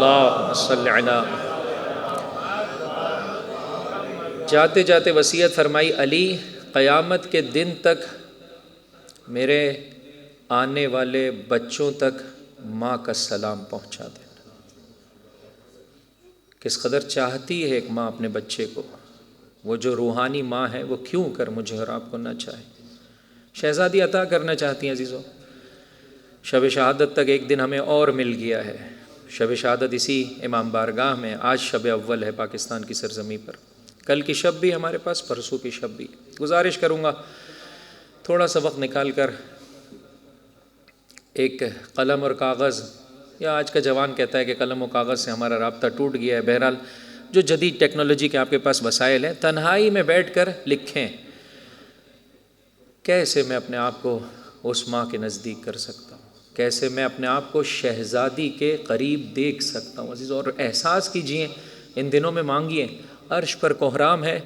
اللہم صلی علی۔ جاتے جاتے وصیت فرمائی، علی قیامت کے دن تک میرے آنے والے بچوں تک ماں کا سلام پہنچا دینا۔ کس قدر چاہتی ہے ایک ماں اپنے بچے کو، وہ جو روحانی ماں ہے وہ کیوں کر مجھے اور آپ کو نہ چاہے۔ شہزادی عطا کرنا چاہتی ہیں عزیزوں۔ شب شہادت تک ایک دن ہمیں اور مل گیا ہے۔ شب شہادت اسی امام بارگاہ میں، آج شب اول ہے پاکستان کی سرزمین پر، کل کی شب بھی ہمارے پاس، پرسوں کی شب بھی۔ گزارش کروں گا تھوڑا سا وقت نکال کر ایک قلم اور کاغذ، یا آج کا جوان کہتا ہے کہ قلم و کاغذ سے ہمارا رابطہ ٹوٹ گیا ہے، بہرحال جو جدید ٹیکنالوجی کے آپ کے پاس وسائل ہیں، تنہائی میں بیٹھ کر لکھیں کیسے میں اپنے آپ کو اس ماں کے نزدیک کر سکتا ہوں، کیسے میں اپنے آپ کو شہزادی کے قریب دیکھ سکتا ہوں عزیز، اور احساس کیجئے ان دنوں میں مانگیے، عرش پر کوہرام ہے،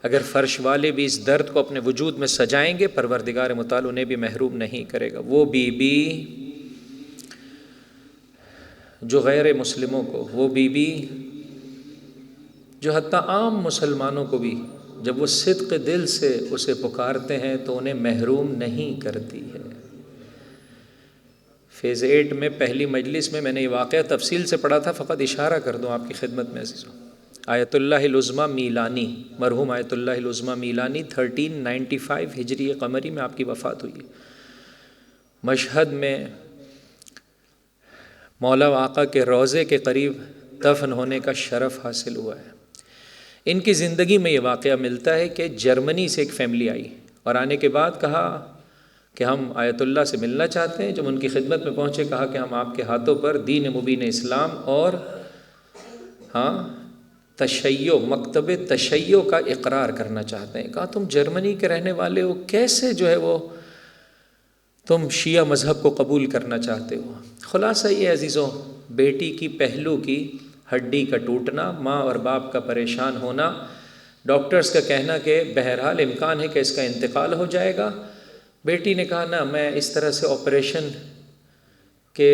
اگر فرش والے بھی اس درد کو اپنے وجود میں سجائیں گے، پروردگار متعال انہیں بھی محروم نہیں کرے گا۔ وہ بی بی جو غیر مسلموں کو، وہ بی بی جو حتیٰ عام مسلمانوں کو بھی جب وہ صدق دل سے اسے پکارتے ہیں تو انہیں محروم نہیں کرتی ہے۔ فیز 8 میں پہلی مجلس میں نے یہ واقعہ تفصیل سے پڑھا تھا، فقط اشارہ کر دوں آپ کی خدمت میں عزیزوں۔ آیت اللہ العظمیٰ میلانی، مرحوم آیت اللہ العظمیٰ میلانی 1395 ہجری قمری میں آپ کی وفات ہوئی ہے۔ مشہد میں مولا آقا کے روضے کے قریب دفن ہونے کا شرف حاصل ہوا ہے۔ ان کی زندگی میں یہ واقعہ ملتا ہے کہ جرمنی سے ایک فیملی آئی اور آنے کے بعد کہا کہ ہم آیت اللہ سے ملنا چاہتے ہیں۔ جب ان کی خدمت میں پہنچے کہا کہ ہم آپ کے ہاتھوں پر دین مبین اسلام اور تشیع، مکتب تشیع کا اقرار کرنا چاہتے ہیں۔ کہا تم جرمنی کے رہنے والے ہو، کیسے جو ہے وہ تم شیعہ مذہب کو قبول کرنا چاہتے ہو؟ خلاصہ یہ عزیزوں، بیٹی کی پہلو کی ہڈی کا ٹوٹنا، ماں اور باپ کا پریشان ہونا، ڈاکٹرز کا کہنا کہ بہرحال امکان ہے کہ اس کا انتقال ہو جائے گا۔ بیٹی نے کہا نہ، میں اس طرح سے آپریشن کے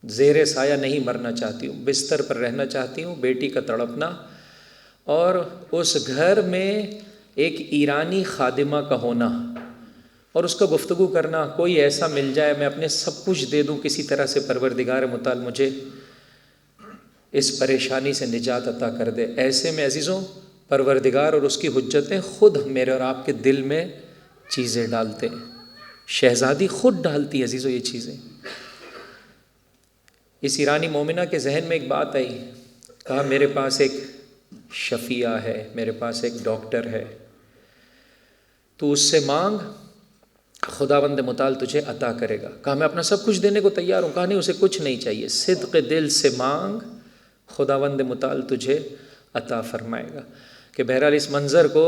زیر سایہ نہیں مرنا چاہتی ہوں، بستر پر رہنا چاہتی ہوں۔ بیٹی کا تڑپنا اور اس گھر میں ایک ایرانی خادمہ کا ہونا اور اس کا گفتگو کرنا، کوئی ایسا مل جائے میں اپنے سب کچھ دے دوں کسی طرح سے، پروردگار متعال مجھے اس پریشانی سے نجات عطا کر دے۔ ایسے میں عزیزوں پروردگار اور اس کی حجتیں خود میرے اور آپ کے دل میں چیزیں ڈالتے ہیں۔ شہزادی خود ڈالتی ہے عزیزوں یہ چیزیں۔ اس ایرانی مومنہ کے ذہن میں ایک بات آئی، کہا میرے پاس ایک شفیع ہے، میرے پاس ایک ڈاکٹر ہے، تو اس سے مانگ، خداوند متعال تجھے عطا کرے گا۔ کہا میں اپنا سب کچھ دینے کو تیار ہوں۔ کہا نہیں، اسے کچھ نہیں چاہیے، صدق دل سے مانگ، خداوند متعال تجھے عطا فرمائے گا۔ کہ بہرحال اس منظر کو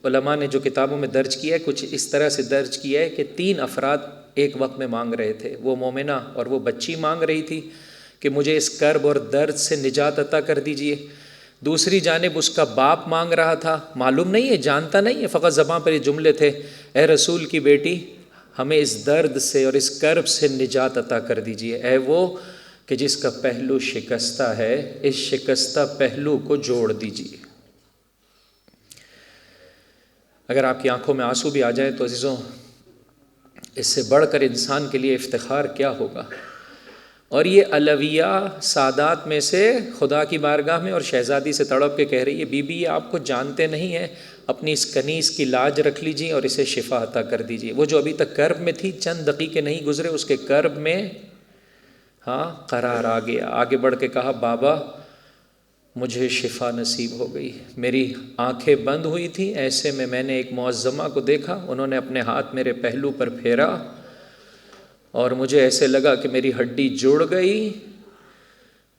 علماء نے جو کتابوں میں درج کیا ہے، کچھ اس طرح سے درج کیا ہے کہ 3 افراد ایک وقت میں مانگ رہے تھے، وہ مومنہ اور وہ بچی مانگ رہی تھی کہ مجھے اس کرب اور درد سے نجات عطا کر دیجئے۔ دوسری جانب اس کا باپ مانگ رہا تھا، معلوم نہیں ہے، جانتا نہیں ہے، فقط زبان پر یہ جملے تھے، اے رسول کی بیٹی ہمیں اس درد سے اور اس کرب سے نجات عطا کر دیجئے، اے وہ کہ جس کا پہلو شکستہ ہے، اس شکستہ پہلو کو جوڑ دیجئے۔ اگر آپ کی آنکھوں میں آنسو بھی آ جائے تو عزیزوں، اس سے بڑھ کر انسان کے لیے افتخار کیا ہوگا۔ اور یہ علویہ سادات میں سے خدا کی بارگاہ میں اور شہزادی سے تڑپ کے کہہ رہی ہے، بی بی یہ آپ کو جانتے نہیں ہیں، اپنی اس کنیز کی لاج رکھ لیجئے اور اسے شفا عطا کر دیجئے۔ وہ جو ابھی تک کرب میں تھی، چند دقیقے نہیں گزرے اس کے کرب میں قرار آ گیا۔ آگے بڑھ کے کہا بابا مجھے شفا نصیب ہو گئی، میری آنکھیں بند ہوئی تھی، ایسے میں نے ایک معظمہ کو دیکھا، انہوں نے اپنے ہاتھ میرے پہلو پر پھیرا اور مجھے ایسے لگا کہ میری ہڈی جڑ گئی۔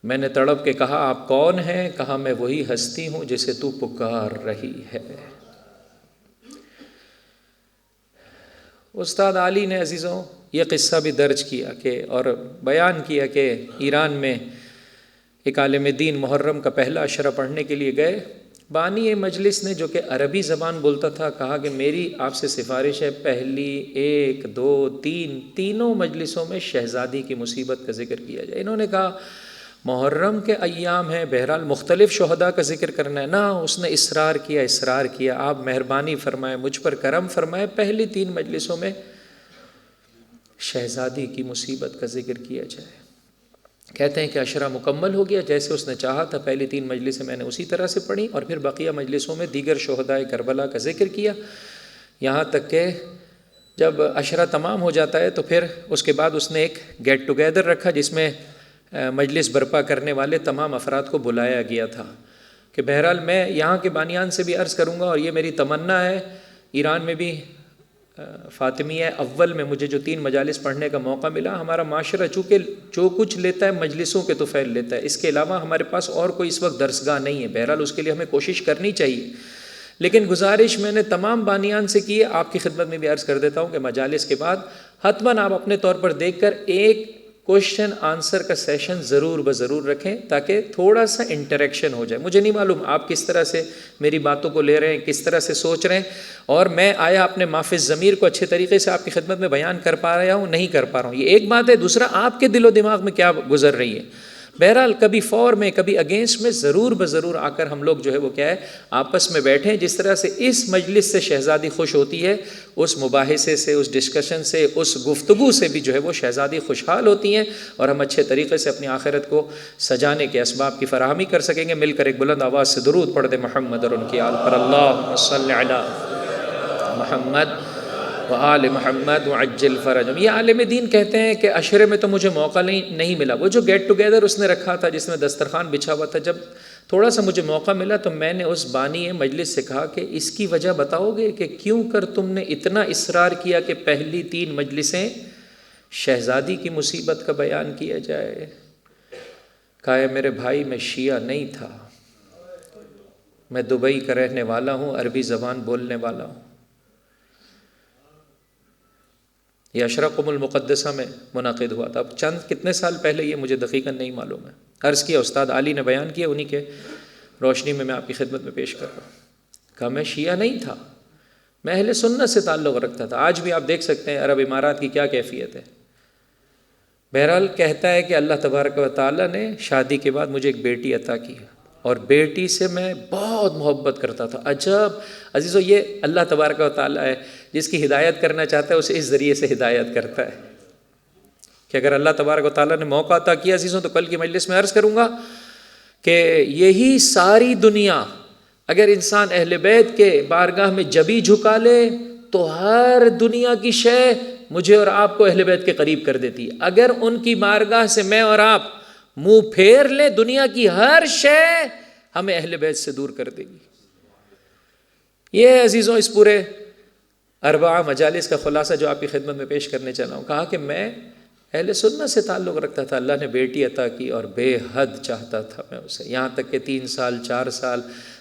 میں نے تڑپ کے کہا آپ کون ہیں؟ کہا میں وہی ہستی ہوں جسے تو پکار رہی ہے۔ استاد علی نے عزیزوں یہ قصہ بھی درج کیا کہ اور بیان کیا کہ ایران میں ایک عالم دین محرم کا پہلا اشرہ پڑھنے کے لیے گئے۔ بانی مجلس نے جو کہ عربی زبان بولتا تھا کہا کہ میری آپ سے سفارش ہے، پہلی 1 2 3 تینوں مجلسوں میں شہزادی کی مصیبت کا ذکر کیا جائے۔ انہوں نے کہا محرم کے ایام ہیں، بہرحال مختلف شہداء کا ذکر کرنا ہے نا، اس نے اصرار کیا، آپ مہربانی فرمائیں، مجھ پر کرم فرمائیں، پہلی 3 مجلسوں میں شہزادی کی مصیبت کا ذکر کیا جائے۔ کہتے ہیں کہ عشرہ مکمل ہو گیا، جیسے اس نے چاہا تھا، پہلی 3 مجلسیں میں نے اسی طرح سے پڑھی، اور پھر بقیہ مجلسوں میں دیگر شہداء کربلا کا ذکر کیا، یہاں تک کہ جب عشرہ تمام ہو جاتا ہے تو پھر اس کے بعد اس نے ایک گیٹ ٹوگیدر رکھا، جس میں مجلس برپا کرنے والے تمام افراد کو بلایا گیا تھا کہ بہرحال میں یہاں کے بانیان سے بھی عرض کروں گا، اور یہ میری تمنا ہے، ایران میں بھی فاطمیہ اول میں مجھے جو 3 مجالس پڑھنے کا موقع ملا، ہمارا معاشرہ چونکہ جو کچھ لیتا ہے مجلسوں کے طفیل لیتا ہے، اس کے علاوہ ہمارے پاس اور کوئی اس وقت درسگاہ نہیں ہے، بہرحال اس کے لیے ہمیں کوشش کرنی چاہیے، لیکن گزارش میں نے تمام بانیان سے کی ہے، آپ کی خدمت میں بھی عرض کر دیتا ہوں کہ مجالس کے بعد حتماً آپ اپنے طور پر دیکھ کر ایک کوشچن آنسر کا سیشن ضرور بضرور رکھیں، تاکہ تھوڑا سا انٹریکشن ہو جائے۔ مجھے نہیں معلوم آپ کس طرح سے میری باتوں کو لے رہے ہیں، کس طرح سے سوچ رہے ہیں، اور میں آیا اپنے مافِ ضمیر کو اچھے طریقے سے آپ کی خدمت میں بیان کر پا رہا ہوں، نہیں کر پا رہا ہوں، یہ ایک بات ہے۔ دوسرا، آپ کے دل و دماغ میں کیا گزر رہی ہے، بہرحال کبھی فور میں کبھی اگینسٹ میں ضرور بضرور آ کر ہم لوگ جو ہے وہ کیا ہے آپس میں بیٹھیں۔ جس طرح سے اس مجلس سے شہزادی خوش ہوتی ہے، اس مباحثے سے، اس ڈسکشن سے، اس گفتگو سے بھی جو ہے وہ شہزادی خوشحال ہوتی ہیں، اور ہم اچھے طریقے سے اپنی آخرت کو سجانے کے اسباب کی فراہمی کر سکیں گے۔ مل کر ایک بلند آواز سے درود پڑھ دیں محمد اور ان کی آل پر، اللہم صلی علی محمد وآل محمد وعجل فرجہم۔ یہ عالم دین کہتے ہیں کہ عشرے میں تو مجھے موقع نہیں ملا، وہ جو گیٹ ٹوگیدر اس نے رکھا تھا جس میں دسترخوان بچھا ہوا تھا، جب تھوڑا سا مجھے موقع ملا تو میں نے اس بانی مجلس سے کہا کہ اس کی وجہ بتاؤ گے کہ کیوں کر تم نے اتنا اصرار کیا کہ پہلی 3 مجلسیں شہزادی کی مصیبت کا بیان کیا جائے؟ کہا ہے میرے بھائی، میں شیعہ نہیں تھا، میں دبئی کا رہنے والا ہوں، عربی زبان بولنے والا ہوں۔ یہ عشرہ قم المقدسہ میں منعقد ہوا تھا، اب کتنے سال پہلے یہ مجھے دقیقاً نہیں معلوم ہے، عرض کیا استاد علی نے بیان کیا، انہی کے روشنی میں آپ کی خدمت میں پیش کر رہا ہوں۔ کہا میں شیعہ نہیں تھا، میں اہل سنت سے تعلق رکھتا تھا۔ آج بھی آپ دیکھ سکتے ہیں عرب امارات کی کیا کیفیت ہے۔ بہرحال کہتا ہے کہ اللہ تبارک و تعالیٰ نے شادی کے بعد مجھے ایک بیٹی عطا کی، اور بیٹی سے میں بہت محبت کرتا تھا۔ عجب عزیزو، یہ اللہ تبارک و تعالیٰ ہے، جس کی ہدایت کرنا چاہتا ہے اسے اس ذریعے سے ہدایت کرتا ہے کہ اگر اللہ تبارک و تعالیٰ نے موقع عطا کیا عزیزوں، تو کل کی مجلس میں عرض کروں گا کہ یہی ساری دنیا اگر انسان اہل بیت کے بارگاہ میں جبی جھکا لے تو ہر دنیا کی شے مجھے اور آپ کو اہل بیت کے قریب کر دیتی ہے۔ اگر ان کی بارگاہ سے میں اور آپ منہ پھیر لیں، دنیا کی ہر شے ہمیں اہل بیت سے دور کر دے گی۔ یہ عزیزوں اس پورے 4 مجالس کا خلاصہ جو آپ کی خدمت میں پیش کرنے چلا ہوں۔ کہا کہ میں اہل سنت سے تعلق رکھتا تھا، اللہ نے بیٹی عطا کی اور بے حد چاہتا تھا میں اسے، یہاں تک کہ 3 سال 4 سال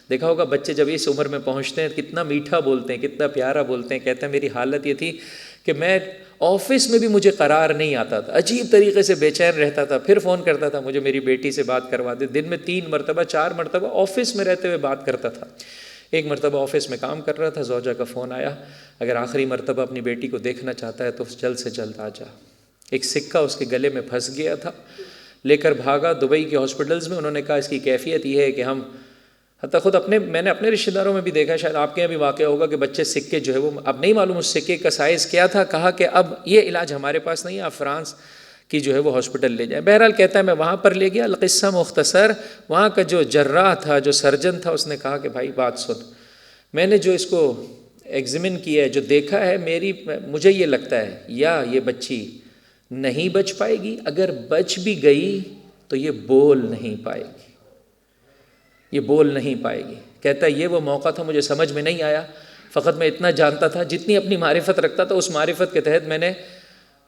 دیکھا ہوگا بچے جب اس عمر میں پہنچتے ہیں کتنا میٹھا بولتے ہیں، کتنا پیارا بولتے ہیں۔ کہتے ہیں میری حالت یہ تھی کہ میں آفس میں بھی مجھے قرار نہیں آتا تھا، عجیب طریقے سے بے چین رہتا تھا، پھر فون کرتا تھا مجھے میری بیٹی سے بات کروا دے، دن میں 3 مرتبہ 4 مرتبہ آفس میں رہتے ہوئے بات کرتا تھا۔ ایک مرتبہ آفس میں کام کر رہا تھا، زوجہ کا فون آیا، اگر آخری مرتبہ اپنی بیٹی کو دیکھنا چاہتا ہے تو جلد سے جلد آ جا۔ ایک سکہ اس کے گلے میں پھنس گیا تھا، لے کر بھاگا دبئی کے ہاسپٹلز میں۔ انہوں نے کہا اس کی کیفیت یہ ہے کہ ہم حتیٰ خود میں نے اپنے رشتہ داروں میں بھی دیکھا، شاید آپ کے یہاں بھی واقع ہوگا کہ بچے سکے جو ہے وہ اب نہیں معلوم اس سکے کا سائز کیا تھا، کہا کہ اب یہ علاج ہمارے پاس نہیں ہے، آپ فرانس کی جو ہے وہ ہاسپٹل لے جائیں۔ بہرحال کہتا ہے میں وہاں پر لے گیا، القصہ مختصر، وہاں کا جو جراح تھا، جو سرجن تھا، اس نے کہا کہ بھائی بات سن، میں نے جو اس کو ایگزامن کیا ہے، جو دیکھا ہے، مجھے یہ لگتا ہے یا یہ بچی نہیں بچ پائے گی، اگر بچ بھی گئی تو یہ بول نہیں پائے گی، یہ بول نہیں پائے گی۔ کہتا ہے یہ وہ موقع تھا، مجھے سمجھ میں نہیں آیا، فقط میں اتنا جانتا تھا، جتنی اپنی معرفت رکھتا تھا اس معرفت کے تحت میں نے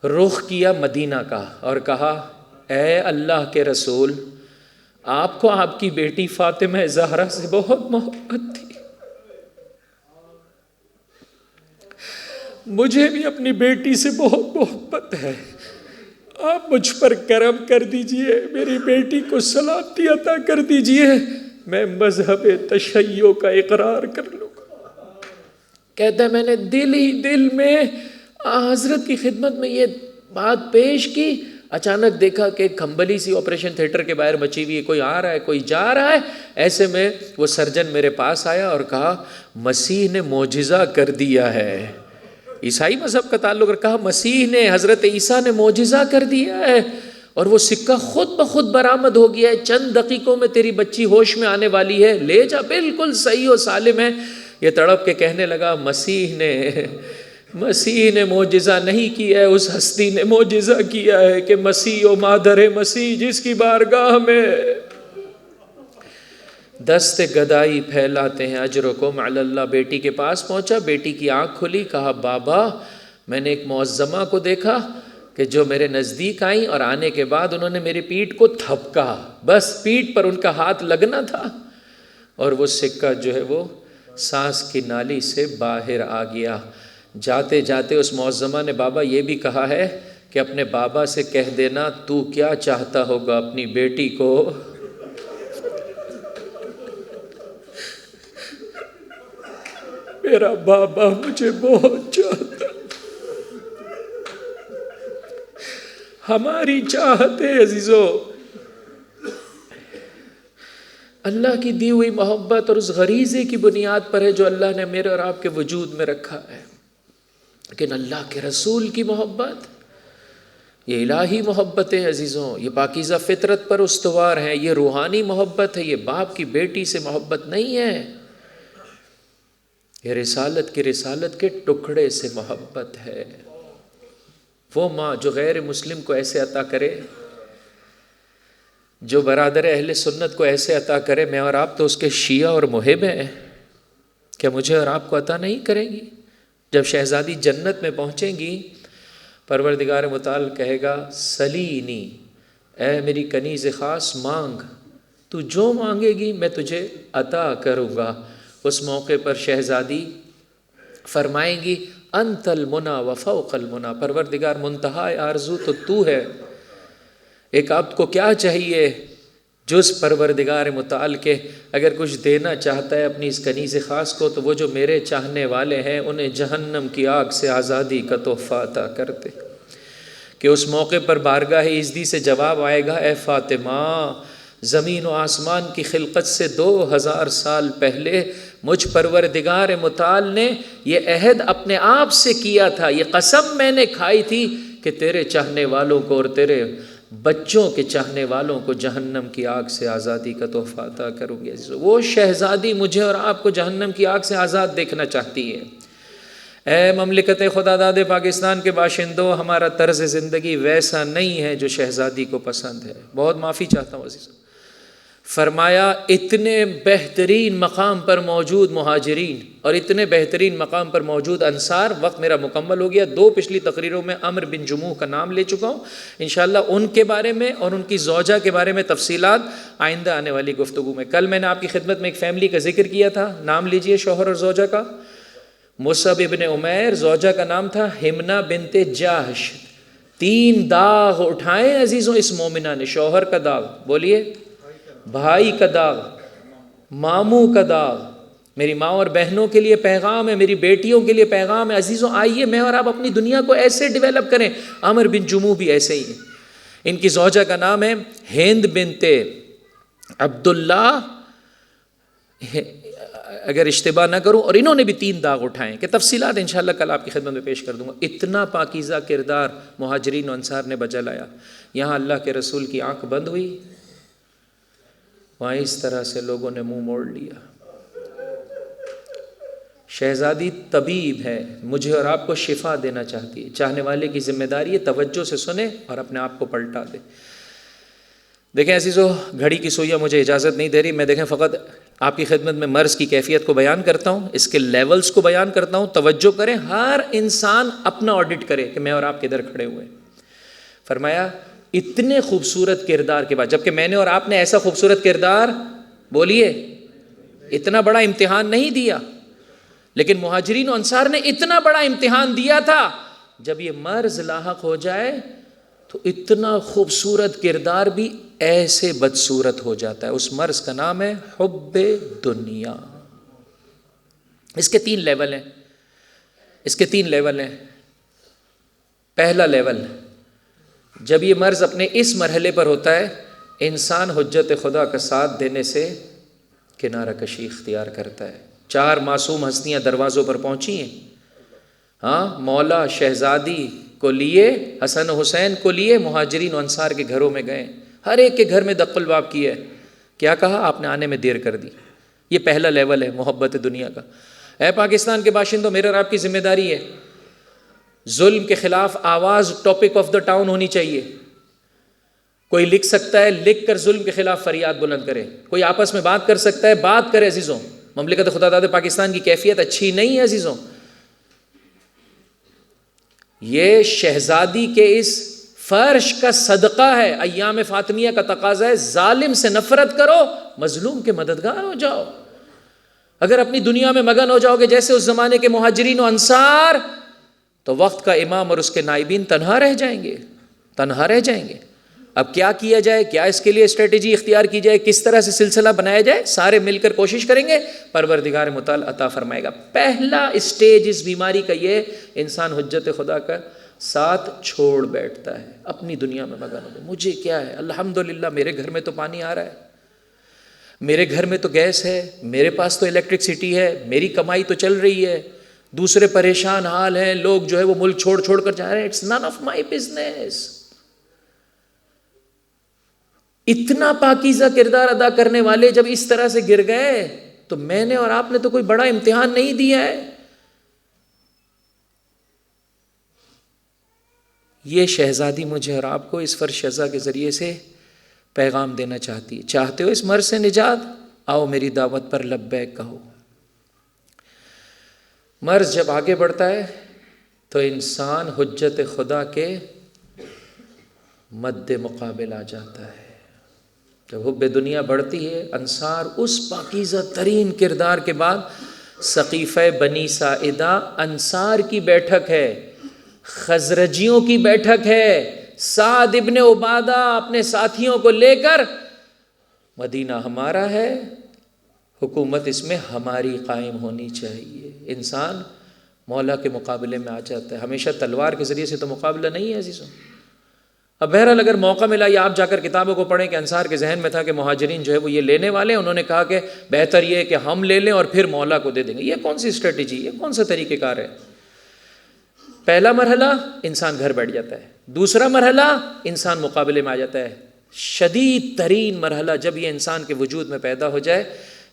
رخ کیا مدینہ کا اور کہا اے اللہ کے رسول، آپ کو آپ کی بیٹی فاطمہ زہرا سے بہت محبت تھی، مجھے بھی اپنی بیٹی سے بہت محبت ہے، آپ مجھ پر کرم کر دیجئے، میری بیٹی کو سلامتی عطا کر دیجئے، میں مذہب تشیع کا اقرار کر لوں گا۔ کہتا ہے میں نے دل ہی دل میں حضرت کی خدمت میں یہ بات پیش کی، اچانک دیکھا کہ ایک کھمبلی سی آپریشن تھیٹر کے باہر مچی ہوئی ہے، کوئی آ رہا ہے کوئی جا رہا ہے. ایسے میں وہ سرجن میرے پاس آیا اور کہا مسیح نے معجزہ کر دیا ہے. عیسائی مذہب کا تعلق رکھا، مسیح نے، حضرت عیسیٰ نے معجزہ کر دیا ہے اور وہ سکہ خود بخود برآمد ہو گیا ہے، چند دقیقوں میں تیری بچی ہوش میں آنے والی ہے، لے جا، بالکل صحیح و سالم ہے. یہ تڑپ کے کہنے لگا مسیح نے معجزہ نہیں کیا ہے، اس ہستی نے معجزہ کیا ہے کہ مسیح و مادر مسیح جس کی بارگاہ میں دست گدائی پھیلاتے ہیں اجرکم علی اللہ. بیٹی کے پاس پہنچا، بیٹی کی آنکھ کھلی، کہا بابا میں نے ایک معظمہ کو دیکھا کہ جو میرے نزدیک آئیں اور آنے کے بعد انہوں نے میری پیٹھ کو تھپکا، بس پیٹھ پر ان کا ہاتھ لگنا تھا اور وہ سکہ جو ہے وہ سانس کی نالی سے باہر آ گیا. جاتے جاتے اس معظمہ نے بابا یہ بھی کہا ہے کہ اپنے بابا سے کہہ دینا تو کیا چاہتا ہوگا اپنی بیٹی کو. میرا بابا مجھے بہت چاہتا. ہماری چاہتے عزیزو اللہ کی دی ہوئی محبت اور اس غریزے کی بنیاد پر ہے جو اللہ نے میرے اور آپ کے وجود میں رکھا ہے. لیکن اللہ کے رسول کی محبت یہ الہی محبت ہے عزیزوں، یہ پاکیزہ فطرت پر استوار ہے، یہ روحانی محبت ہے، یہ باپ کی بیٹی سے محبت نہیں ہے، یہ رسالت کے ٹکڑے سے محبت ہے. وہ ماں جو غیر مسلم کو ایسے عطا کرے، جو برادر اہل سنت کو ایسے عطا کرے، میں اور آپ تو اس کے شیعہ اور محب ہیں، کیا مجھے اور آپ کو عطا نہیں کرے گی؟ جب شہزادی جنت میں پہنچیں گی پروردگار متعال کہے گا سلینی، اے میری کنیز خاص مانگ، تو جو مانگے گی میں تجھے عطا کروں گا. اس موقع پر شہزادی فرمائیں گی انت المنی و فوق المنی، پروردگار منتہا آرزو تو ہے. ایک عبد کو کیا چاہیے جز پروردگار متعال کے اگر کچھ دینا چاہتا ہے اپنی اس کنیز خاص کو تو وہ جو میرے چاہنے والے ہیں انہیں جہنم کی آگ سے آزادی کا تحفہ عطا کرتے. کہ اس موقع پر بارگاہ ایزدی سے جواب آئے گا اے فاطمہ، زمین و آسمان کی خلقت سے 2000 سال پہلے مجھ پروردگار متعال نے یہ عہد اپنے آپ سے کیا تھا، یہ قسم میں نے کھائی تھی کہ تیرے چاہنے والوں کو اور تیرے بچوں کے چاہنے والوں کو جہنم کی آگ سے آزادی کا تحفہ عطا کروں گی. وہ شہزادی مجھے اور آپ کو جہنم کی آگ سے آزاد دیکھنا چاہتی ہے. اے مملکت خدا داد پاکستان کے باشندوں، ہمارا طرز زندگی ویسا نہیں ہے جو شہزادی کو پسند ہے. بہت معافی چاہتا ہوں عزیز. فرمایا اتنے بہترین مقام پر موجود مہاجرین اور اتنے بہترین مقام پر موجود انصار، وقت میرا مکمل ہو گیا. 2 پچھلی تقریروں میں عمرو بن جموح کا نام لے چکا ہوں، انشاءاللہ ان کے بارے میں اور ان کی زوجہ کے بارے میں تفصیلات آئندہ آنے والی گفتگو میں. کل میں نے آپ کی خدمت میں ایک فیملی کا ذکر کیا تھا، نام لیجئے شوہر اور زوجہ کا. مصعب ابن عمیر، زوجہ کا نام تھا حمنہ بنت جاہش. 3 داغ اٹھائے عزیزوں اس مومنہ نے. شوہر کا داغ، بولیے، بھائی کا داغ، ماموں کا داغ. میری ماں اور بہنوں کے لیے پیغام ہے، میری بیٹیوں کے لیے پیغام ہے. عزیزوں آئیے میں اور آپ اپنی دنیا کو ایسے ڈیولپ کریں. عمرو بن جموح بھی ایسے ہی ہیں. ان کی زوجہ کا نام ہے ہند بنت عبداللہ، اگر اشتباہ نہ کروں، اور انہوں نے بھی 3 داغ اٹھائے کہ تفصیلات انشاءاللہ کل آپ کی خدمت میں پیش کر دوں گا. اتنا پاکیزہ کردار مہاجرین و انصار نے بجا لایا. یہاں اللہ کے رسول کی آنکھ بند ہوئی، وہاں اس طرح سے لوگوں نے منہ موڑ لیا. شہزادی طبیب ہے، مجھے اور آپ کو شفا دینا چاہتی ہے. چاہنے والے کی ذمہ داری ہے توجہ سے سنے اور اپنے آپ کو پلٹا دے. دیکھیں عزیزو، گھڑی کی سوئیاں مجھے اجازت نہیں دے رہی، میں دیکھیں فقط آپ کی خدمت میں مرض کی کیفیت کو بیان کرتا ہوں، اس کے لیولز کو بیان کرتا ہوں. توجہ کریں، ہر انسان اپنا آڈٹ کرے کہ میں اور آپ کدھر کھڑے ہوئے. فرمایا اتنے خوبصورت کردار کے بعد، جبکہ میں نے اور آپ نے ایسا خوبصورت کردار، بولیے، اتنا بڑا امتحان نہیں دیا، لیکن مہاجرین و انصار نے اتنا بڑا امتحان دیا تھا. جب یہ مرض لاحق ہو جائے تو اتنا خوبصورت کردار بھی ایسے بدصورت ہو جاتا ہے. اس مرض کا نام ہے حب دنیا. اس کے 3 لیول ہیں، اس کے 3 لیول ہیں. پہلا لیول جب یہ مرض اپنے اس مرحلے پر ہوتا ہے، انسان حجت خدا کا ساتھ دینے سے کنارہ کشی اختیار کرتا ہے۔ 4 معصوم ہستیاں دروازوں پر پہنچی ہیں، ہاں، مولا شہزادی کو لیے، حسن و حسین کو لیے مہاجرین و انصار کے گھروں میں گئے، ہر ایک کے گھر میں دق الباب کیا ہے۔ کیا کہا؟ آپ نے آنے میں دیر کر دی۔ یہ پہلا لیول ہے محبت دنیا کا۔ اے پاکستان کے باشندوں، میرے اور آپ کی ذمہ داری ہے، ظلم کے خلاف آواز ٹاپک آف دا ٹاؤن ہونی چاہیے۔ کوئی لکھ سکتا ہے، لکھ کر ظلم کے خلاف فریاد بلند کرے، کوئی آپس میں بات کر سکتا ہے، بات کرے عزیزوں۔ مملکت خدا داد پاکستان کی کیفیت اچھی نہیں ہے عزیزوں۔ یہ شہزادی کے اس فرش کا صدقہ ہے، ایام فاطمیہ کا تقاضا ہے، ظالم سے نفرت کرو، مظلوم کے مددگار ہو جاؤ۔ اگر اپنی دنیا میں مگن ہو جاؤ گے جیسے اس زمانے کے مہاجرین و انصار، تو وقت کا امام اور اس کے نائبین تنہا رہ جائیں گے، تنہا رہ جائیں گے۔ اب کیا کیا جائے، کیا اس کے لیے اسٹریٹجی اختیار کی جائے، کس طرح سے سلسلہ بنایا جائے، سارے مل کر کوشش کریں گے، پروردگار متعال عطا فرمائے گا۔ پہلا اسٹیج اس بیماری کا یہ، انسان حجت خدا کا ساتھ چھوڑ بیٹھتا ہے، اپنی دنیا میں مگن ہو گئے۔ مجھے کیا ہے، الحمدللہ میرے گھر میں تو پانی آ رہا ہے، میرے گھر میں تو گیس ہے، میرے پاس تو الیکٹرکسٹی ہے، میری کمائی تو چل رہی ہے، دوسرے پریشان حال ہیں، لوگ جو ہے وہ ملک چھوڑ چھوڑ کر جا رہے ہیں، it's none of my business. اتنا پاکیزہ کردار ادا کرنے والے جب اس طرح سے گر گئے تو میں نے اور آپ نے تو کوئی بڑا امتحان نہیں دیا ہے۔ یہ شہزادی مجھے اور آپ کو اس فرش شزا کے ذریعے سے پیغام دینا چاہتی ہے۔ چاہتے ہو اس مرض سے نجات؟ آؤ میری دعوت پر لبیک کہو۔ مرض جب آگے بڑھتا ہے تو انسان حجت خدا کے مد مقابل آ جاتا ہے۔ جب حب دنیا بڑھتی ہے، انصار اس پاکیزہ ترین کردار کے بعد سقیفہ بنی ساعدہ انصار کی بیٹھک ہے، خزرجیوں کی بیٹھک ہے، سعد ابن عبادہ اپنے ساتھیوں کو لے کر مدینہ ہمارا ہے، حکومت اس میں ہماری قائم ہونی چاہیے۔ انسان مولا کے مقابلے میں آ جاتا ہے۔ ہمیشہ تلوار کے ذریعے سے تو مقابلہ نہیں ہے عزیزوں۔ اب بہرحال اگر موقع ملا یا آپ جا کر کتابوں کو پڑھیں کہ انصار کے ذہن میں تھا کہ مہاجرین جو ہے وہ یہ لینے والے ہیں، انہوں نے کہا کہ بہتر یہ ہے کہ ہم لے لیں اور پھر مولا کو دے دیں گے۔ یہ کون سی اسٹریٹجی، یہ کون سا طریقہ کار ہے؟ پہلا مرحلہ انسان گھر بیٹھ جاتا ہے، دوسرا مرحلہ انسان مقابلے میں آ جاتا ہے، شدید ترین مرحلہ جب یہ انسان کے وجود میں پیدا ہو جائے،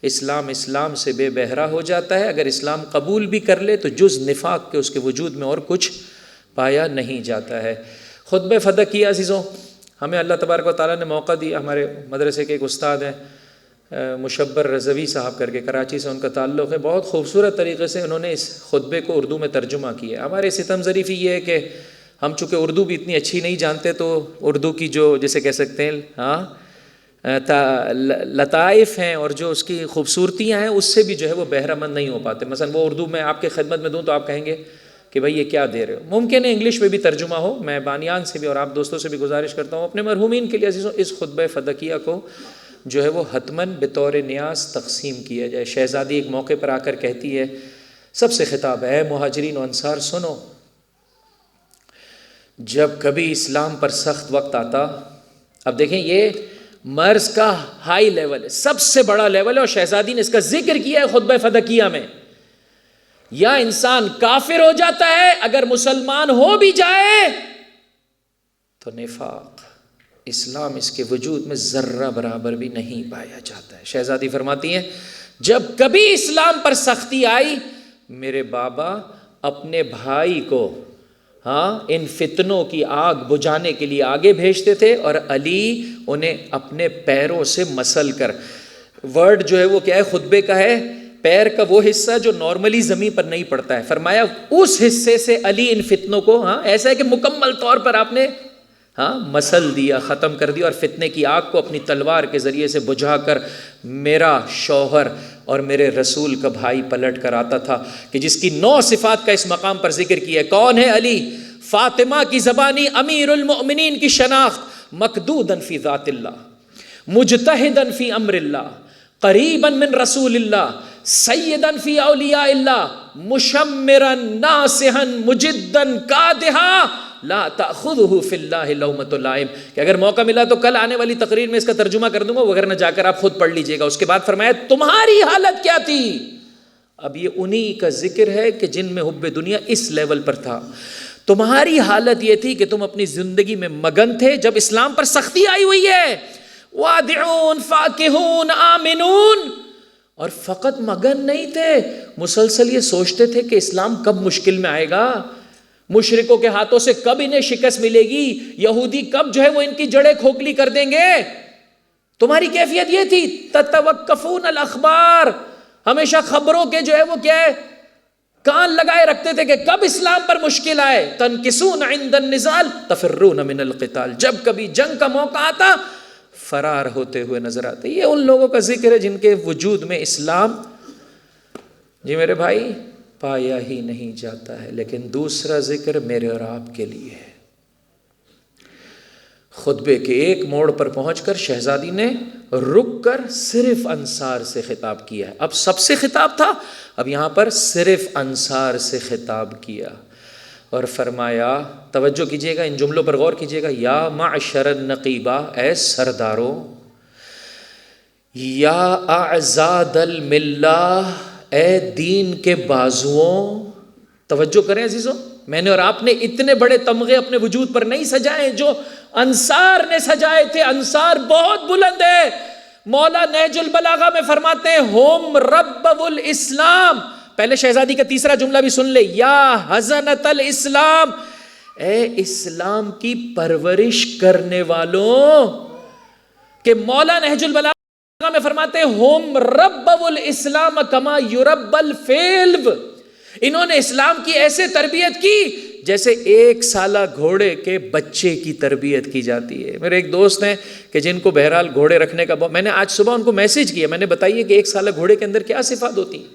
اسلام سے بے بہرا ہو جاتا ہے۔ اگر اسلام قبول بھی کر لے تو جز نفاق کے اس کے وجود میں اور کچھ پایا نہیں جاتا ہے۔ خطبہ فتح کیا عزیزوں، ہمیں اللہ تبارک و تعالیٰ نے موقع دیا۔ ہمارے مدرسے کے ایک استاد ہیں مشبر رضوی صاحب کر کے، کراچی سے ان کا تعلق ہے، بہت خوبصورت طریقے سے انہوں نے اس خطبے کو اردو میں ترجمہ کیا۔ ہمارے ستم ظریفی یہ ہے کہ ہم چونکہ اردو بھی اتنی اچھی نہیں جانتے تو اردو کی جو جسے کہہ سکتے ہیں لطائف ہیں اور جو اس کی خوبصورتیاں ہیں اس سے بھی جو ہے وہ بہرہ مند نہیں ہو پاتے۔ مثلا وہ اردو میں آپ کے خدمت میں دوں تو آپ کہیں گے کہ بھائی یہ کیا دے رہے ہو۔ ممکن ہے انگلش میں بھی ترجمہ ہو۔ میں بانیان سے بھی اور آپ دوستوں سے بھی گزارش کرتا ہوں اپنے مرحومین کے لیے عزیزوں اس خطبہ فدقیہ کو جو ہے وہ حتماً بطور نیاز تقسیم کیا جائے۔ شہزادی ایک موقع پر آ کر کہتی ہے، سب سے خطاب ہے، اے مہاجرین و انصار سنو، جب کبھی اسلام پر سخت وقت آتا، اب دیکھیں یہ مرض کا ہائی لیول ہے، سب سے بڑا لیول ہے، اور شہزادی نے اس کا ذکر کیا ہے خطبہ فدقیہ میں۔ یا انسان کافر ہو جاتا ہے، اگر مسلمان ہو بھی جائے تو نفاق، اسلام اس کے وجود میں ذرہ برابر بھی نہیں پایا جاتا ہے۔ شہزادی فرماتی ہیں جب کبھی اسلام پر سختی آئی، میرے بابا اپنے بھائی کو ان فتنوں کی آگ بجھانے کے لیے آگے بھیجتے تھے، اور علی انہیں اپنے پیروں سے مسل کر، ورڈ جو ہے وہ کیا ہے خطبے کا ہے، پیر کا وہ حصہ جو نارملی زمین پر نہیں پڑتا ہے، فرمایا اس حصے سے علی ان فتنوں کو ایسا ہے کہ مکمل طور پر آپ نے مسل دیا، ختم کر دیا، اور فتنے کی آگ کو اپنی تلوار کے ذریعے سے بجھا کر میرا شوہر اور میرے رسول کا بھائی پلٹ کر آتا تھا، کہ جس کی 9 صفات کا اس مقام پر ذکر کیا ہے۔ کون ہے علی؟ فاطمہ کی زبانی امیر المؤمنین کی شناخت، مقدوداً فی ذات اللہ، مجتہداً فی امر اللہ، قریباً من رسول اللہ، سیداً فی اولیاء اللہ، مشمراً ناصحاً مجداً کادحا، لا تأخذہ فی اللہ لومۃ لائم، کہ اگر موقع ملا تو کل آنے والی تقریر میں اس کا ترجمہ کر دوں گا، وغیرہ جا کر آپ خود پڑھ لیجئے گا۔ اس کے بعد فرمایا تمہاری حالت کیا تھی؟ اب یہ انہی کا ذکر ہے کہ جن میں حب دنیا اس لیول پر تھا۔ تمہاری حالت یہ تھی کہ تم اپنی زندگی میں مگن تھے، جب اسلام پر سختی آئی ہوئی ہے، وادعون فاکہون آمنون، اور فقط مگن نہیں تھے، مسلسل یہ سوچتے تھے کہ اسلام کب مشکل میں آئے گا، مشرکوں کے ہاتھوں سے کب انہیں شکست ملے گی، یہودی کب جو ہے وہ ان کی جڑیں کھوکھلی کر دیں گے۔ تمہاری کیفیت یہ تھی، تتوقفون الاخبار، ہمیشہ خبروں کے جو ہے وہ کیا ہے کان لگائے رکھتے تھے کہ کب اسلام پر مشکل آئے۔ تنکسون عند النزال تفرون من القتال، جب کبھی جنگ کا موقع آتا فرار ہوتے ہوئے نظر آتے۔ یہ ان لوگوں کا ذکر ہے جن کے وجود میں اسلام جی میرے بھائی پایا ہی نہیں جاتا ہے۔ لیکن دوسرا ذکر میرے اور آپ کے لیے ہے۔ خطبے کے ایک موڑ پر پہنچ کر شہزادی نے رک کر صرف انصار سے خطاب کیا ہے۔ اب سب سے خطاب تھا، اب یہاں پر صرف انصار سے خطاب کیا اور فرمایا، توجہ کیجئے گا، ان جملوں پر غور کیجئے گا، یا معشر النقیبہ، اے سرداروں، یا اعزاد الملہ، اے دین کے بازوؤں۔ توجہ کریں عزیزوں، میں نے اور آپ نے اتنے بڑے تمغے اپنے وجود پر نہیں سجائے جو انصار نے سجائے تھے۔ انصار بہت بلند ہے۔ مولا نہج البلاغہ میں فرماتے ہیں ہم ربب الاسلام۔ پہلے شہزادی کا تیسرا جملہ بھی سن لے، یا حضنت الاسلام، اے اسلام کی پرورش کرنے والوں، کہ مولا نہج البلاغہ میں فرماتے ہیں ہم ربب الاسلام کما یرب الفیلو، انہوں نے اسلام کی ایسے تربیت کی جیسے 1 سالہ گھوڑے کے بچے کی تربیت کی جاتی ہے۔ میرے ایک دوست ہیں کہ جن کو بہرحال گھوڑے رکھنے کا میں نے آج صبح ان کو میسج کیا، میں نے بتائیے کہ 1 سالہ گھوڑے کے اندر کیا صفات ہوتی ہیں،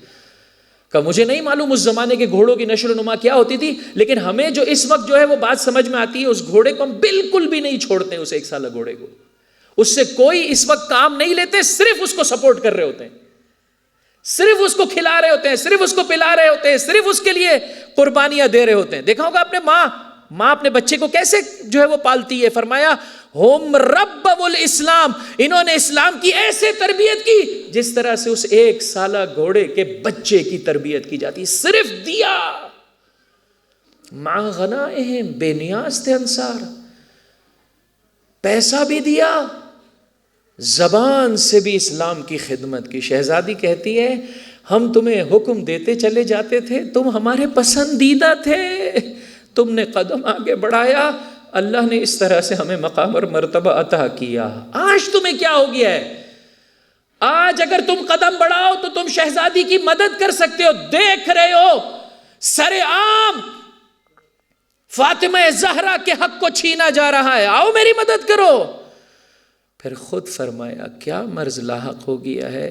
کہ مجھے نہیں معلوم اس زمانے کے گھوڑوں کی نشو و نما کیا ہوتی تھی، لیکن ہمیں جو اس وقت جو ہے وہ بات سمجھ میں آتی ہے، اس گھوڑے کو ہم بالکل بھی نہیں چھوڑتے ہیں، اس 1 سالہ گھوڑے کو، اس سے کوئی اس وقت کام نہیں لیتے، صرف اس کو سپورٹ کر رہے ہوتے ہیں، صرف اس کو کھلا رہے ہوتے ہیں، صرف اس کو پلا رہے ہوتے ہیں، صرف اس کے لیے قربانیاں دے رہے ہوتے ہیں۔ دیکھا ہوگا اپنے ماں اپنے بچے کو کیسے جو ہے وہ پالتی ہے۔ فرمایا ہم ربب الاسلام، انہوں نے اسلام کی ایسے تربیت کی جس طرح سے اس 1 سالہ گھوڑے کے بچے کی تربیت کی جاتی، صرف دیا۔ مع غنائہم، بے نیاز تھے انصار، پیسہ بھی دیا، زبان سے بھی اسلام کی خدمت کی۔ شہزادی کہتی ہے ہم تمہیں حکم دیتے چلے جاتے تھے، تم ہمارے پسندیدہ تھے، تم نے قدم آگے بڑھایا، اللہ نے اس طرح سے ہمیں مقام اور مرتبہ عطا کیا۔ آج تمہیں کیا ہو گیا ہے؟ آج اگر تم قدم بڑھاؤ تو تم شہزادی کی مدد کر سکتے ہو۔ دیکھ رہے ہو سر عام فاطمہ زہرا کے حق کو چھینا جا رہا ہے، آؤ میری مدد کرو۔ پھر خود فرمایا کیا مرض لاحق ہو گیا ہے،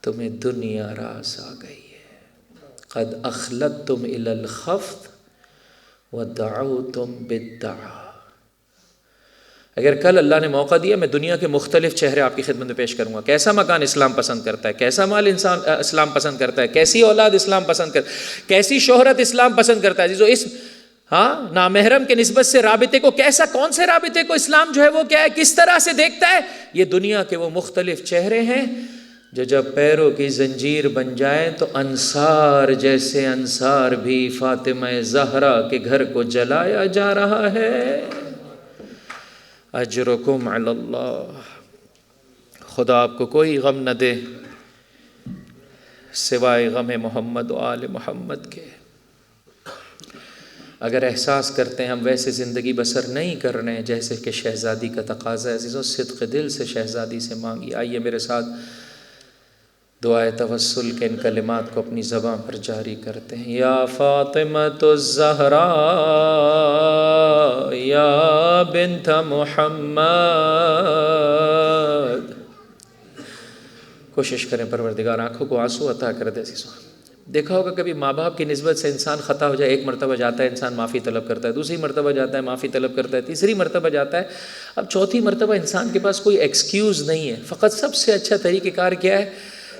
تمہیں دنیا راس آ گئی ہے، قد اخلدتم الی الخفت ودعوتم بالدعا۔ اگر کل اللہ نے موقع دیا میں دنیا کے مختلف چہرے آپ کی خدمت میں پیش کروں گا، کیسا مکان اسلام پسند کرتا ہے، کیسا مال انسان اسلام پسند کرتا ہے، کیسی اولاد اسلام پسند کرتا ہے، کیسی شہرت اسلام پسند کرتا ہے، اس نامحرم کے نسبت سے رابطے کو کیسا، کون سے رابطے کو اسلام جو ہے وہ کیا ہے، کس طرح سے دیکھتا ہے، یہ دنیا کے وہ مختلف چہرے ہیں جو جب پیروں کی زنجیر بن جائیں تو انصار جیسے انصار بھی فاطمہ زہرا کے گھر کو جلایا جا رہا ہے۔ اجرکم علی اللہ، خدا آپ کو کوئی غم نہ دے سوائے غم محمد و آل محمد کے۔ اگر احساس کرتے ہیں ہم ویسے زندگی بسر نہیں کر رہے ہیں جیسے کہ شہزادی کا تقاضا ہے، عزیزوں صدق دل سے شہزادی سے مانگی۔ آئیے میرے ساتھ دعائے توسل کے ان کلمات کو اپنی زبان پر جاری کرتے ہیں۔ یا فاطمۃ الزہرا یا بنت محمد، کوشش کریں پروردگار آنکھوں کو آنسو عطا کر دے عزیزوں۔ دیکھا ہوگا کبھی ماں باپ کی نسبت سے انسان خطا ہو جائے، 1 مرتبہ جاتا ہے انسان معافی طلب کرتا ہے، دوسری مرتبہ جاتا ہے معافی طلب کرتا ہے، تیسری مرتبہ جاتا ہے، اب چوتھی مرتبہ انسان کے پاس کوئی ایکسکیوز نہیں ہے۔ فقط سب سے اچھا طریقہ کار کیا ہے؟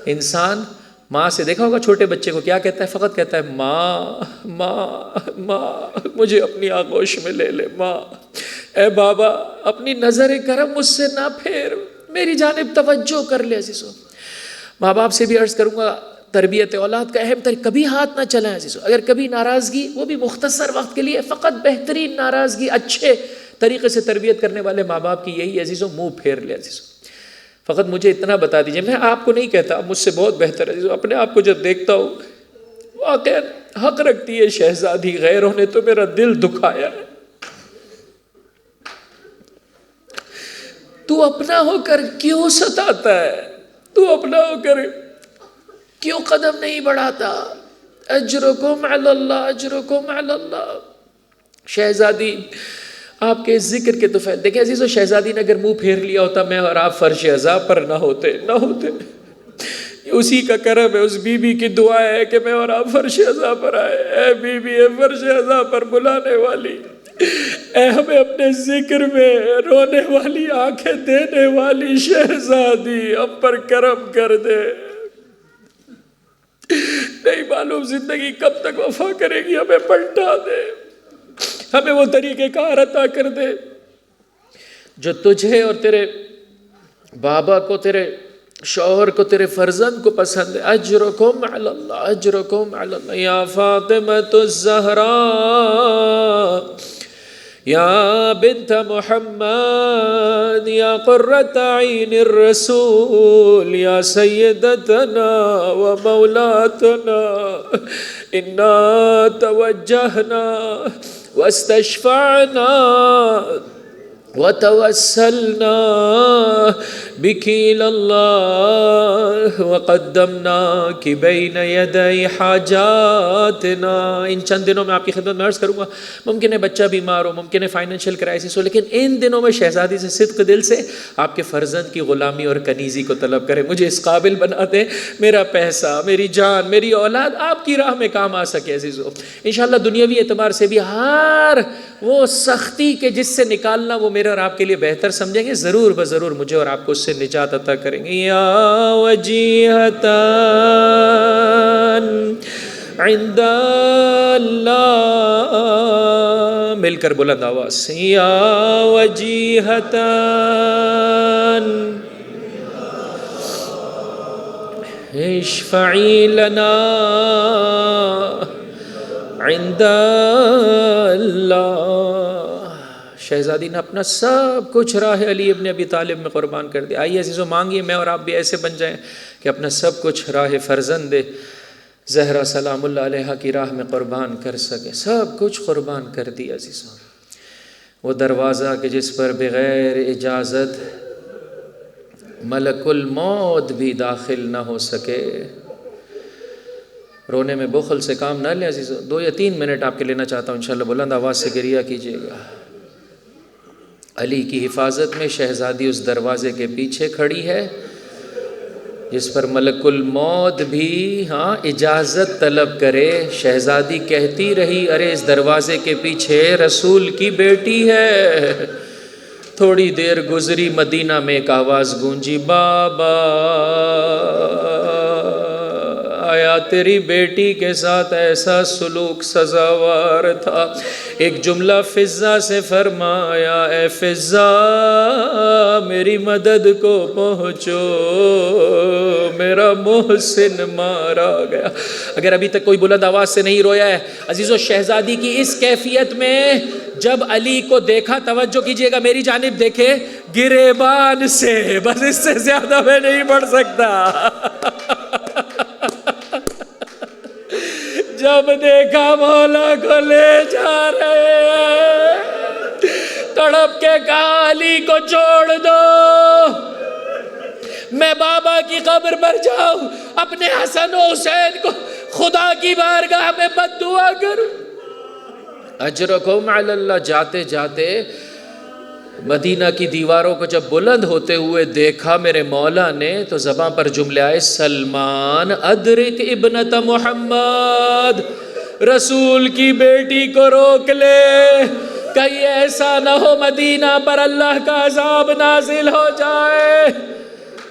انسان ماں سے دیکھا ہوگا چھوٹے بچے کو کیا کہتا ہے؟ فقط کہتا ہے ماں ماں ماں، مجھے اپنی آغوش میں لے لے ماں، اے بابا اپنی نظر کرم مجھ سے نہ پھیر، میری جانب توجہ کر لے۔ عزیزو ماں باپ سے بھی عرض کروں گا، تربیت اولاد کا اہم ترین، کبھی ہاتھ نہ چلائیں عزیزو۔ اگر کبھی ناراضگی، وہ بھی مختصر وقت کے لیے، فقط بہترین ناراضگی، اچھے طریقے سے تربیت کرنے والے ماں باپ کی یہی عزیزو، منہ پھیر لے عزیزو۔ فقط مجھے اتنا بتا دیجئے، میں آپ کو نہیں کہتا، مجھ سے بہت بہتر عزیزو، اپنے آپ کو جب دیکھتا ہوں واقعا حق رکھتی ہے شہزادی، غیروں نے تو میرا دل دکھایا ہے۔ تو اپنا ہو کر کیوں ستاتا ہے؟ تو اپنا ہو کر کیوں قدم نہیں بڑھاتا؟ اجرکم علی اللہ، اجرکم علی اللہ۔ شہزادی آپ کے ذکر کے طفیل دیکھیں عزیزو، شہزادی نے اگر منہ پھیر لیا ہوتا، میں اور آپ فرش عذاب پر نہ ہوتے۔ اسی کا کرم ہے، اس بی بی کی دعا ہے کہ میں اور آپ فرش عذاب پر آئے۔ اے بی بی، اے فرش عذاب پر بلانے والی، اے ہمیں اپنے ذکر میں رونے والی آنکھیں دینے والی شہزادی، ہم پر کرم کر دے۔ نہیں معلوم زندگی کب تک وفا کرے گی، ہمیں پلٹا دے، ہمیں وہ طریقے کار عطا کر دے جو تجھے اور تیرے بابا کو، تیرے شوہر کو، تیرے فرزند کو پسند ہے۔ اجرکم علی اللہ، اجرکم علی اللہ۔ یا فاطمۃ الزہراء، یا بنت محمد، یا قرۃ عین الرسول، یا سیدتنا و مولاتنا، انا توجہنا واستشفعنا وتوسلنا بك إلى الله وقدمناك بين يدي حاجاتنا۔ ان چند دنوں میں آپ کی خدمت میں عرض کروں گا، ممکن ہے بچہ بیمار ہو، ممکن ہے فائنینشیل کرائسس ہو، لیکن ان دنوں میں شہزادی سے صدق دل سے آپ کے فرزند کی غلامی اور کنیزی کو طلب کریں۔ مجھے اس قابل بنا دیں، میرا پیسہ، میری جان، میری اولاد آپ کی راہ میں کام آ سکے عزیزو۔ انشاءاللہ دنیاوی اعتبار سے بھی ہر وہ سختی کے جس سے نکالنا وہ میرے اور آپ کے لیے بہتر سمجھیں گے، ضرور بضرور مجھے اور آپ کو اس سے نجات عطا کریں گے۔ یا وجیہتان عند اللہ، مل کر بلند آواز سے، یا وجیہتان اشفعی لنا عند اللہ۔ شہزادی نے اپنا سب کچھ راہ علی ابن ابی طالب میں قربان کر دیا۔ آئیے عزیزو مانگیے میں اور آپ بھی ایسے بن جائیں کہ اپنا سب کچھ راہ فرزند زہرا سلام اللہ علیہ کی راہ میں قربان کر سکے۔ سب کچھ قربان کر دیا عزیزو۔ وہ دروازہ کہ جس پر بغیر اجازت ملک الموت بھی داخل نہ ہو سکے۔ رونے میں بخل سے کام نہ لیں عزیزو۔ 2 یا 3 منٹ آپ کے لینا چاہتا ہوں، انشاءاللہ بلند آواز سے گریہ کیجیے گا۔ علی کی حفاظت میں شہزادی اس دروازے کے پیچھے کھڑی ہے جس پر ملک الموت بھی اجازت طلب کرے۔ شہزادی کہتی رہی، ارے اس دروازے کے پیچھے رسول کی بیٹی ہے۔ تھوڑی دیر گزری، مدینہ میں ایک آواز گونجی، بابا آیا تیری بیٹی کے ساتھ ایسا سلوک سزاوار تھا۔ ایک جملہ فضہ سے فرمایا، اے فضہ میری مدد کو پہنچو، میرا محسن مارا گیا۔ اگر ابھی تک کوئی بلند آواز سے نہیں رویا ہے عزیزو، شہزادی کی اس کیفیت میں جب علی کو دیکھا، توجہ کیجئے گا میری جانب دیکھے، گریبان سے، بس اس سے زیادہ میں نہیں پڑھ سکتا۔ جب دیکھا مولا کو لے جا رہے ہیں، تڑپ کے کہا علی کو چھوڑ دو، میں بابا کی قبر پر جاؤں، اپنے حسن و حسین کو خدا کی بارگاہ میں بد دعا کروں۔ اجرکم علی اللہ۔ جاتے جاتے مدینہ کی دیواروں کو جب بلند ہوتے ہوئے دیکھا میرے مولا نے، تو زباں پر جملے آئے، سلمان ادرک ابنت محمد، رسول کی بیٹی کو روک لے، کہیں ایسا نہ ہو مدینہ پر اللہ کا عذاب نازل ہو جائے۔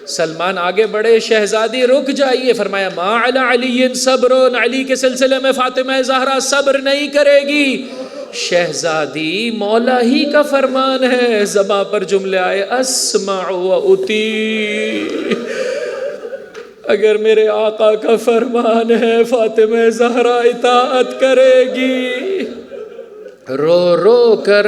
سلمان آگے بڑھے، شہزادی رک جائیے، فرمایا ما علی علی صبر، علی کے سلسلے میں فاطمہ زہرا صبر نہیں کرے گی۔ شہزادی مولا ہی کا فرمان ہے، زباں پر جملے آئے اسمع و اطیع، اگر میرے آقا کا فرمان ہے فاطمہ زہرا اطاعت کرے گی، رو رو کر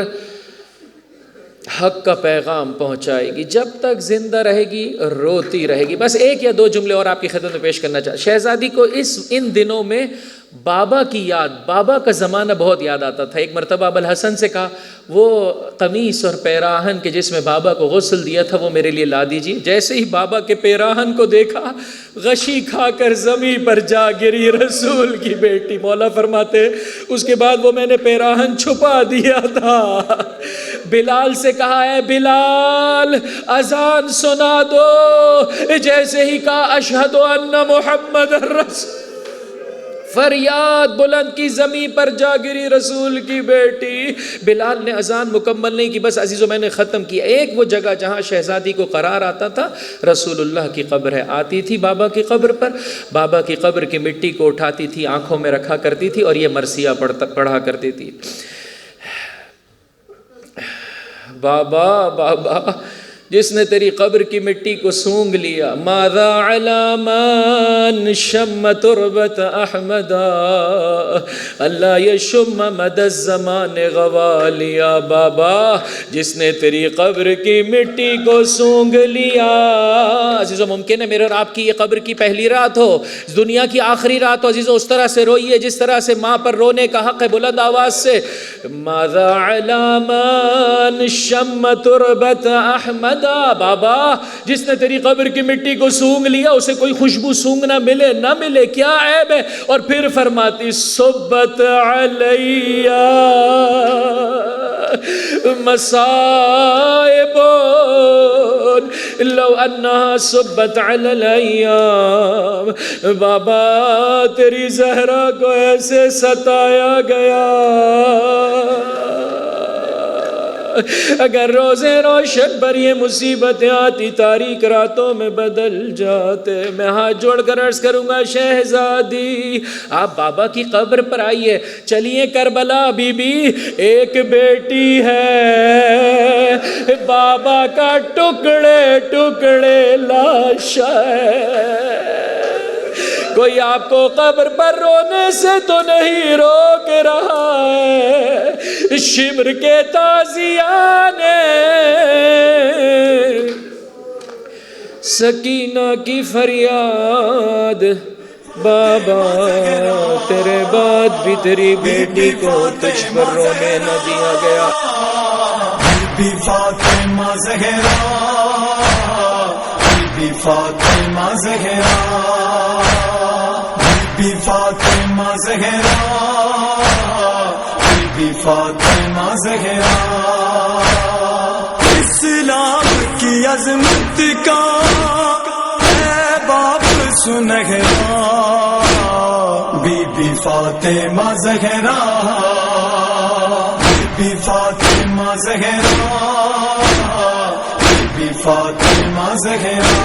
حق کا پیغام پہنچائے گی، جب تک زندہ رہے گی روتی رہے گی۔ بس ایک یا دو جملے اور آپ کی خدمت میں پیش کرنا چاہتا۔ شہزادی کو ان دنوں میں بابا کی یاد، بابا کا زمانہ بہت یاد آتا تھا۔ ایک مرتبہ ابوالحسن سے کہا وہ قمیص اور پیراہن کے جس میں بابا کو غسل دیا تھا وہ میرے لیے لا دیجیے۔ جیسے ہی بابا کے پیراہن کو دیکھا، غشی کھا کر زمین پر جا گری رسول کی بیٹی۔ مولا فرماتے اس کے بعد وہ میں نے پیراہن چھپا دیا تھا۔ بلال سے کہا ہے بلال اذان سنا دو، جیسے ہی کہا اشہد ان محمد رسول، فریاد بلند کی، زمین پر جا گری رسول کی بیٹی۔ بلال نے اذان مکمل نہیں کی، بس عزیزو میں نے ختم کیا۔ ایک وہ جگہ جہاں شہزادی کو قرار آتا تھا رسول اللہ کی قبر ہے، آتی تھی بابا کی قبر پر، بابا کی قبر کی مٹی کو اٹھاتی تھی، آنکھوں میں رکھا کرتی تھی اور یہ مرثیہ پڑھا کرتی تھی، بابا بابا جس نے تیری قبر کی مٹی کو سونگ لیا، ماذا علی من شم تربت احمدا اللہ یشم مد الزمان غوالیا، بابا جس نے تیری قبر کی مٹی کو سونگ لیا۔ عزیزو ممکن ہے میرے اور آپ کی یہ قبر کی پہلی رات ہو، دنیا کی آخری رات ہو، عزیزو اس طرح سے روئیے جس طرح سے ماں پر رونے کا حق ہے، بلند آواز سے ماذا علی من شم تربت احمد، بابا جس نے تیری قبر کی مٹی کو سونگ لیا اسے کوئی خوشبو سونگنا ملے نہ ملے کیا عیب ہے؟ اور پھر فرماتی صبت علیہ مصائب لو انہا صبت علی الایام، بابا تیری زہرا کو ایسے ستایا گیا، اگر روزے روشن پر یہ مصیبتیں آتی تاریک راتوں میں بدل جاتے۔ میں ہاتھ جوڑ کر عرض کروں گا شہزادی آپ بابا کی قبر پر آئیے، چلیے کربلا بی بی ایک بیٹی ہے، بابا کا ٹکڑے ٹکڑے لاش ہے، کوئی آپ کو قبر پر رونے سے تو نہیں روک رہا ہے، شمر کے تازیانے سکینہ کی فریاد، بابا تیرے بعد بھی تیری بیٹی کو تجھ پر رونے نہ دیا گیا۔ بی فاطمہ زہرا، بی فاطمہ زہرا، بی فاطمہ زہرا، بی فاطمہ زہرا، اسلام کی عظمت کا ہے باپ سنہرا، بی بی فاطمہ زہرا، بی فاطمہ زہرا، بی فاطمہ زہرا۔